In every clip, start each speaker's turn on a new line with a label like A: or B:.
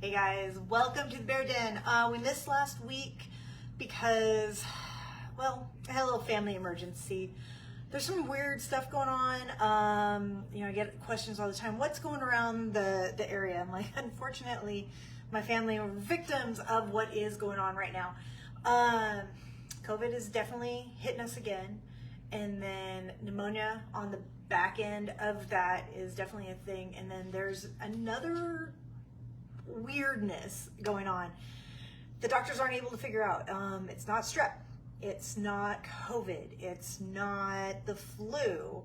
A: Hey guys, welcome to the Bear Den. We missed last week because, well, I had a little family emergency. There's some weird stuff going on. I get questions all the time. What's going around the area? I'm like, unfortunately, my family are victims of what is going on right now. COVID is definitely hitting us again. And then pneumonia on the back end of that is definitely a thing. And then there's another weirdness going on. The doctors aren't able to figure out. It's not strep. It's not COVID. It's not the flu.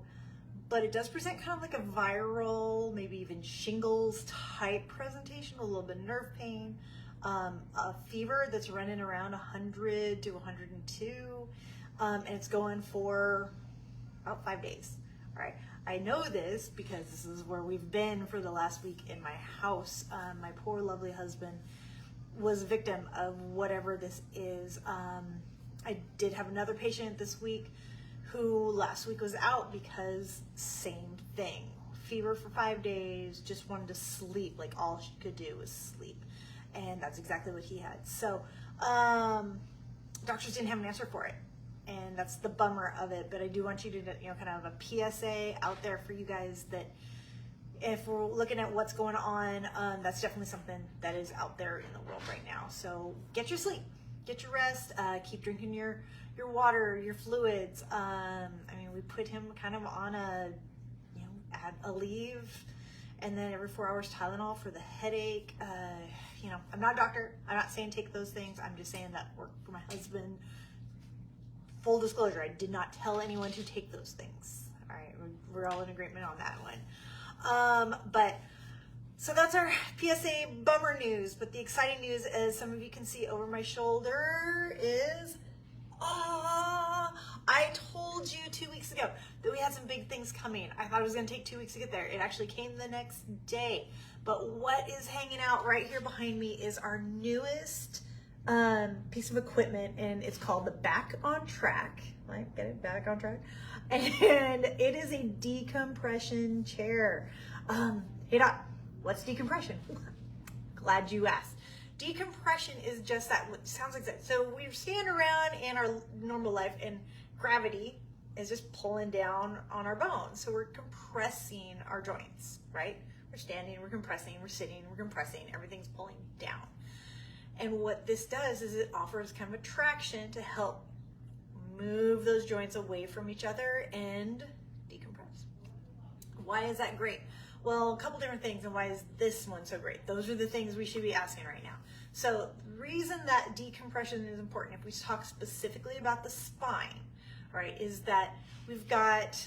A: But it does present kind of like a viral, maybe even shingles type presentation, a little bit of nerve pain, a fever that's running around 100 to 102, and it's going for about 5 days. All right. I know this because this is where we've been for the last week in my house. My poor lovely husband was a victim of whatever this is. I did have another patient this week who last week was out because same thing. Fever for 5 days, just wanted to sleep. Like all she could do was sleep. And that's exactly what he had. So doctors didn't have an answer for it. And that's the bummer of it. But I do want you to, kind of have a PSA out there for you guys that if we're looking at what's going on, that's definitely something that is out there in the world right now. So get your sleep, get your rest, keep drinking your water, your fluids. We put him kind of on add a leave, and then every 4 hours Tylenol for the headache. I'm not a doctor. I'm not saying take those things. I'm just saying that worked for my husband. Full disclosure, I did not tell anyone to take those things. All right, we're all in agreement on that one. So that's our PSA bummer news. But the exciting news, as some of you can see over my shoulder, is I told you 2 weeks ago that we had some big things coming. I thought it was going to take 2 weeks to get there. It actually came the next day. But what is hanging out right here behind me is our newest piece of equipment, and it's called the Back on Trac. Like, get it? Back on Trac. And it is a decompression chair. Hey Doc, what's decompression? Glad you asked. Decompression is just that. It sounds like that. So we're standing around in our normal life, and gravity is just pulling down on our bones. So we're compressing our joints, right? We're standing, we're compressing, we're sitting, we're compressing. Everything's pulling down. And what this does is it offers kind of a traction to help move those joints away from each other and decompress. Why is that great? Well, a couple different things, and why is this one so great? Those are the things we should be asking right now. So the reason that decompression is important, if we talk specifically about the spine, right, is that we've got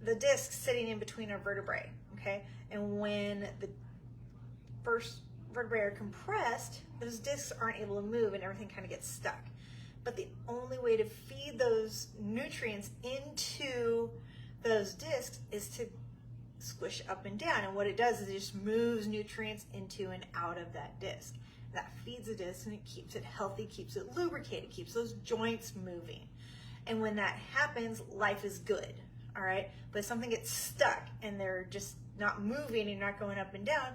A: the disc sitting in between our vertebrae, okay? And when the first vertebrae are compressed, those discs aren't able to move and everything kind of gets stuck. But the only way to feed those nutrients into those discs is to squish up and down. And what it does is it just moves nutrients into and out of that disc. That feeds the disc and it keeps it healthy, keeps it lubricated, keeps those joints moving. And when that happens, life is good, all right? But if something gets stuck and they're just not moving and not going up and down,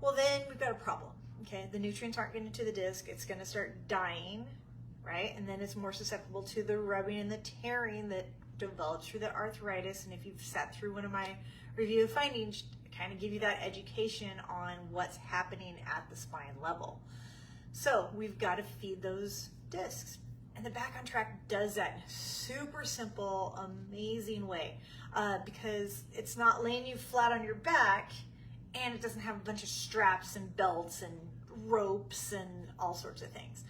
A: well, then we've got a problem, okay? The nutrients aren't getting to the disc. It's going to start dying, right? And then it's more susceptible to the rubbing and the tearing that develops through the arthritis. And if you've sat through one of my review findings, I kind of give you that education on what's happening at the spine level. So we've got to feed those discs. And the Back on Trac does that in a super simple, amazing way because it's not laying you flat on your back, and it doesn't have a bunch of straps and belts and ropes and all sorts of things.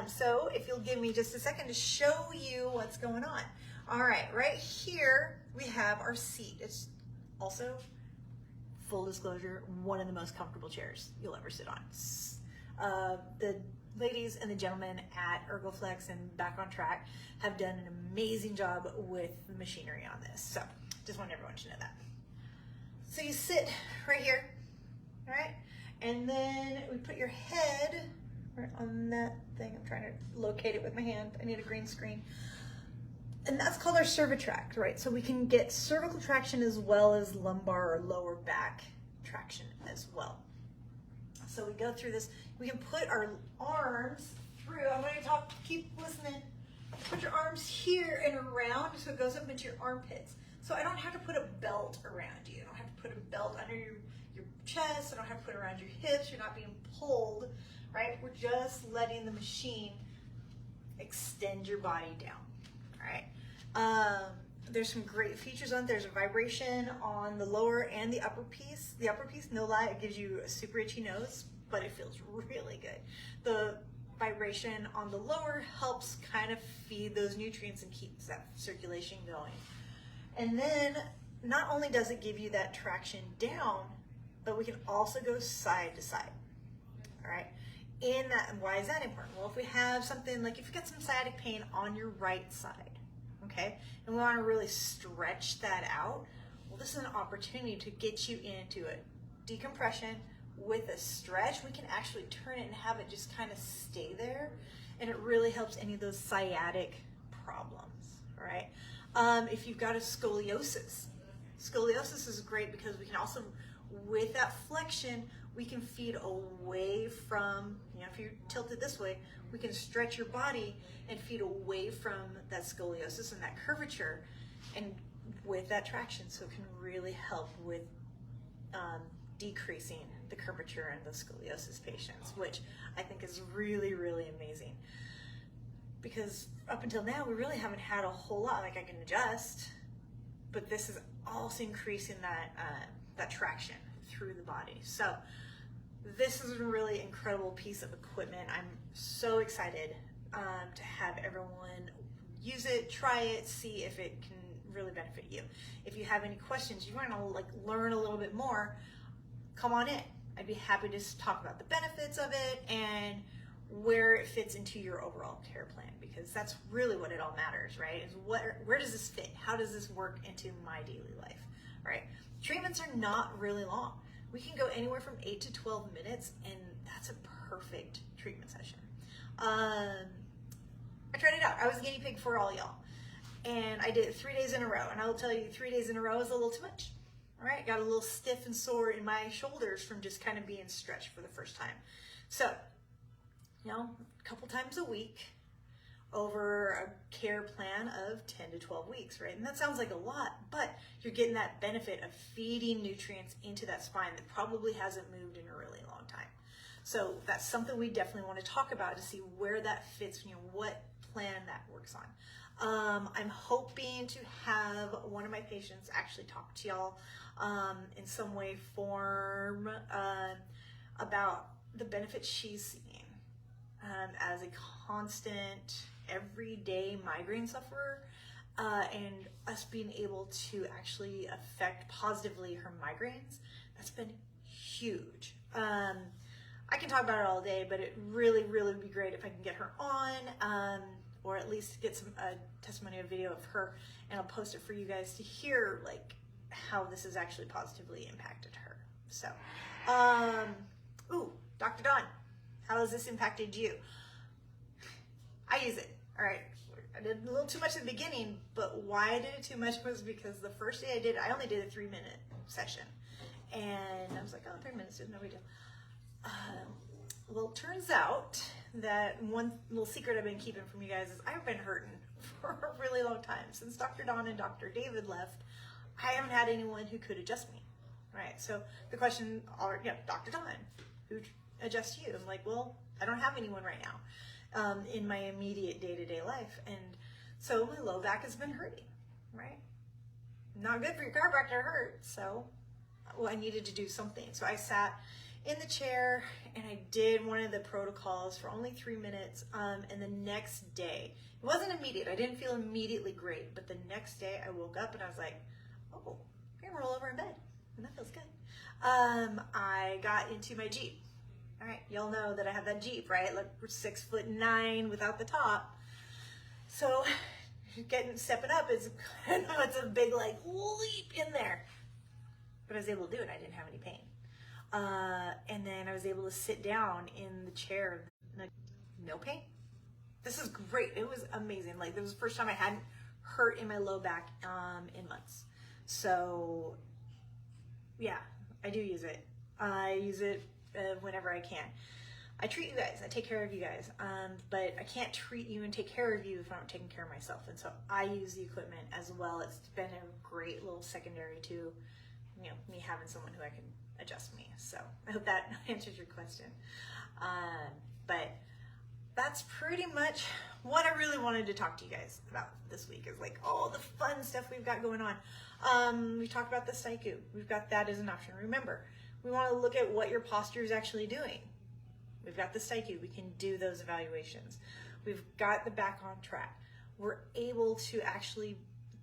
A: So if you'll give me just a second to show you what's going on. All right, right here we have our seat. It's also, full disclosure, one of the most comfortable chairs you'll ever sit on. The ladies and the gentlemen at ErgoFlex and Back on Trac have done an amazing job with the machinery on this. So just want everyone to know that. So you sit right here, all right? And then we put your head right on that thing. I'm trying to locate it with my hand. I need a green screen. And that's called our cervitract, right? So we can get cervical traction as well as lumbar or lower back traction as well. So we go through this. We can put our arms through. I'm going to talk, keep listening. Put your arms here and around so it goes up into your armpits. So I don't have to put a belt around you. I don't have to put a belt under your chest. I don't have to put it around your hips. You're not being pulled, right? We're just letting the machine extend your body down, all right? There's some great features on it. There's a vibration on the lower and the upper piece. The upper piece, no lie, it gives you a super itchy nose, but it feels really good. The vibration on the lower helps kind of feed those nutrients and keeps that circulation going. And then not only does it give you that traction down, but we can also go side to side, all right? In that, and why is that important? Well, if we have something like, if you've got some sciatic pain on your right side, okay, and we want to really stretch that out, well, this is an opportunity to get you into a decompression with a stretch. We can actually turn it and have it just kind of stay there, and it really helps any of those sciatic problems, all right? If you've got a scoliosis is great because we can also, with that flexion, we can feed away from, if you're tilted this way, we can stretch your body and feed away from that scoliosis and that curvature, and with that traction, so it can really help with decreasing the curvature in the scoliosis patients, which I think is really, really amazing. Because up until now, we really haven't had a whole lot, like I can adjust, but this is also increasing that traction through the body. So this is a really incredible piece of equipment. I'm so excited to have everyone use it, try it, see if it can really benefit you. If you have any questions, you want to learn a little bit more, come on in. I'd be happy to talk about the benefits of it and where it fits into your overall care plan, because that's really what it all matters, right? Is where does this fit? How does this work into my daily life, right? Treatments are not really long. We can go anywhere from 8 to 12 minutes, and that's a perfect treatment session. I tried it out. I was a guinea pig for all y'all, and I did it 3 days in a row, and I will tell you 3 days in a row is a little too much. All right, got a little stiff and sore in my shoulders from just kind of being stretched for the first time. So, a couple times a week over a care plan of 10 to 12 weeks, right? And that sounds like a lot, but you're getting that benefit of feeding nutrients into that spine that probably hasn't moved in a really long time. So that's something we definitely want to talk about to see where that fits, what plan that works on. I'm hoping to have one of my patients actually talk to y'all in some way, form, about the benefits she's seeing as a constant, everyday migraine sufferer, and us being able to actually affect positively her migraines. That's been huge. I can talk about it all day, but it really, really would be great if I can get her on, or at least get some testimonial video of her, and I'll post it for you guys to hear how this has actually positively impacted her. So, Dr. Dawn, how has this impacted you? I use it. All right. I did a little too much at the beginning, but why I did it too much was because the first day I did it, I only did a 3-minute session. And I was like, 3 minutes is no big deal. Well, it turns out that one little secret I've been keeping from you guys is I've been hurting for a really long time. Since Dr. Dawn and Dr. David left, I haven't had anyone who could adjust me. Right? So the question, Dr. Dawn, who adjusts you? I'm like, well, I don't have anyone right now in my immediate day-to-day life. And so my low back has been hurting, right? Not good for your chiropractor to hurt. So I needed to do something. So I sat in the chair and I did one of the protocols for only 3 minutes. And the next day, it wasn't immediate. I didn't feel immediately great, but the next day I woke up and I was like, oh, I can roll over in bed. And that feels good. I got into my Jeep. All right, y'all know that I have that Jeep, right? We're 6'9" without the top. So stepping up is, it's a big leap in there. But I was able to do it. I didn't have any pain. And then I was able to sit down in the chair, no pain. This is great. It was amazing. This was the first time I hadn't hurt in my low back in months. So yeah, I do use it. I use it whenever I can. I treat you guys, I take care of you guys, but I can't treat you and take care of you if I'm not taking care of myself. And so I use the equipment as well. It's been a great little secondary to, you know, me having someone who I can adjust me. So I hope that answers your question. But that's pretty much what I really wanted to talk to you guys about this week, is like all the fun stuff we've got going on. We talked about the Psycho. We've got that as an option. Remember, we want to look at what your posture is actually doing. We've got the Psycho. We can do those evaluations. We've got the back on track. We're able to actually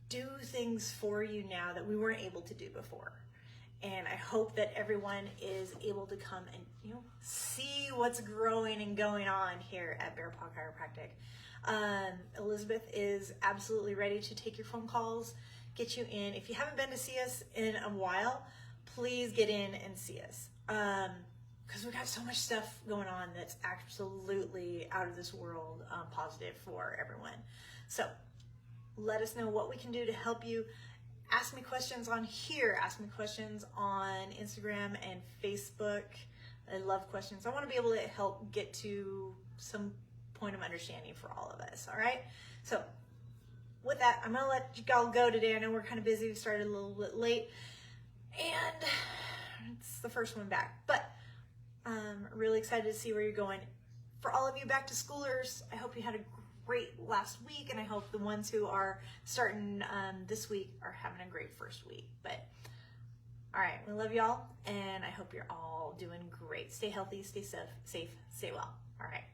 A: do things for you now that we weren't able to do before. And I hope that everyone is able to come and, you know, see what's growing and going on here at Bear Paw Chiropractic. Elizabeth is absolutely ready to take your phone calls, get you in. If you haven't been to see us in a while, please get in and see us. Because we've got so much stuff going on that's absolutely out of this world, positive for everyone. So let us know what we can do to help you. Ask me questions on here. Ask me questions on Instagram and Facebook. I love questions. I want to be able to help get to some point of understanding for all of us. All right. So with that, I'm going to let y'all go today. I know we're kind of busy. We started a little bit late and it's the first one back, but I'm really excited to see where you're going. For all of you back to schoolers, I hope you had a great last week, and I hope the ones who are starting this week are having a great first week. But all right, we love y'all, and I hope you're all doing great. Stay healthy, stay safe, stay well. All right.